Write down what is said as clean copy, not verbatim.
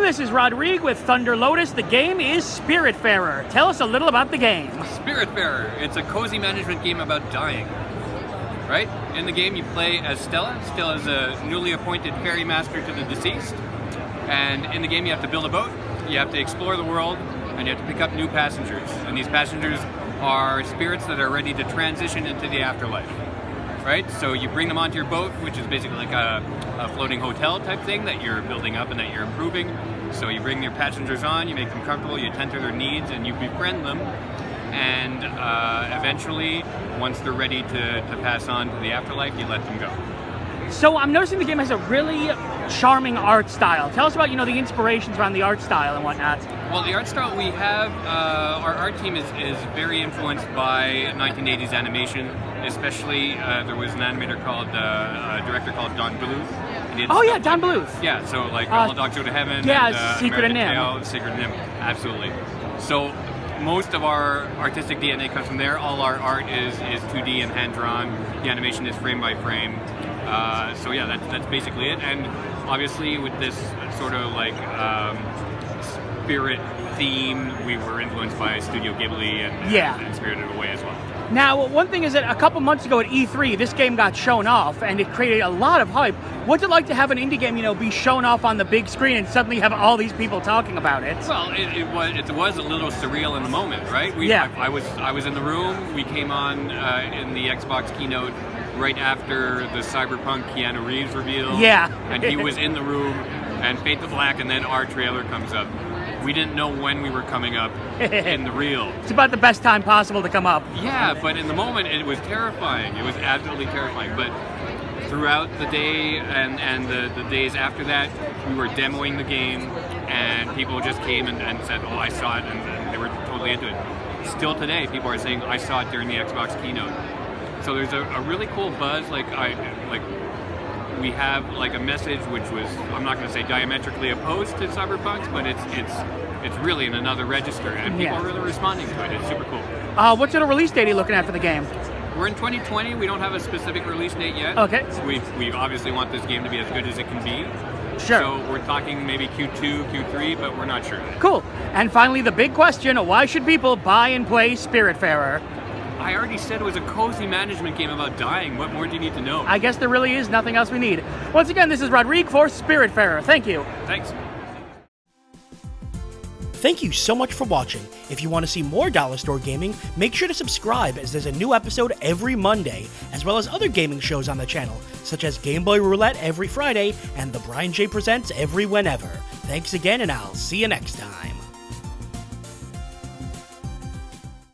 This is Rodrigue with Thunder Lotus. The game is Spiritfarer. Tell us a little about the game. Spiritfarer. It's a cozy management game about dying. Right? In the game you play as Stella. Stella is a newly appointed ferry master to the deceased. And in the game you have to build a boat, you have to explore the world, and you have to pick up new passengers. And these passengers are spirits that are ready to transition into the afterlife. Right? So you bring them onto your boat, which is basically like a floating hotel type thing that you're building up and that you're improving. So you bring your passengers on, you make them comfortable, you attend to their needs, and you befriend them. And eventually, once they're ready to pass on to the afterlife, you let them go. So I'm noticing the game has a really charming art style. Tell us about, the inspirations around the art style and whatnot. Well, the art style we have, our art team is very influenced by 1980s animation. Especially, there was an animator called, a director called Don Bluth. Oh yeah, Don Bluth. Yeah, so like All the Dogs Go to Heaven. Yeah, and, Secret of NIMH. Secret of NIMH, absolutely. So most of our artistic DNA comes from there. All our art is 2D and hand-drawn. The animation is frame by frame. So yeah, that's basically it. And obviously with this sort of like spirit theme, we were influenced by Studio Ghibli and Spirited Away as well. Now, one thing is that a couple months ago at E3, this game got shown off, and it created a lot of hype. What's it like to have an indie game, be shown off on the big screen and suddenly have all these people talking about it? Well, it was a little surreal in the moment, right? I was in the room. We came on in the Xbox keynote right after the Cyberpunk Keanu Reeves reveal. Yeah. And he was in the room, and Fade to Black, and then our trailer comes up. We didn't know when we were coming up in the reel. It's about the best time possible to come up. Yeah, but in the moment it was terrifying. It was absolutely terrifying. But throughout the day and the days after that, we were demoing the game, and people just came and said, "Oh, I saw it," and they were totally into it. Still today, people are saying, "I saw it during the Xbox keynote." So there's a really cool buzz. We have like a message which was, I'm not going to say diametrically opposed to Cyberpunk, but it's really in another register, and people are really responding to it. It's super cool. What sort of release date are you looking at for the game? We're in 2020. We don't have a specific release date yet. Okay. We obviously want this game to be as good as it can be. Sure. So we're talking maybe Q2, Q3, but we're not sure. Cool. And finally, the big question, why should people buy and play Spiritfarer? I already said it was a cozy management game about dying. What more do you need to know? I guess there really is nothing else we need. Once again, this is Rodrigue for Spiritfarer. Thank you. Thanks. Thank you so much for watching. If you want to see more Dollar Store Gaming, make sure to subscribe, as there's a new episode every Monday, as well as other gaming shows on the channel, such as Game Boy Roulette every Friday and The Brian J. Presents every whenever. Thanks again, and I'll see you next time.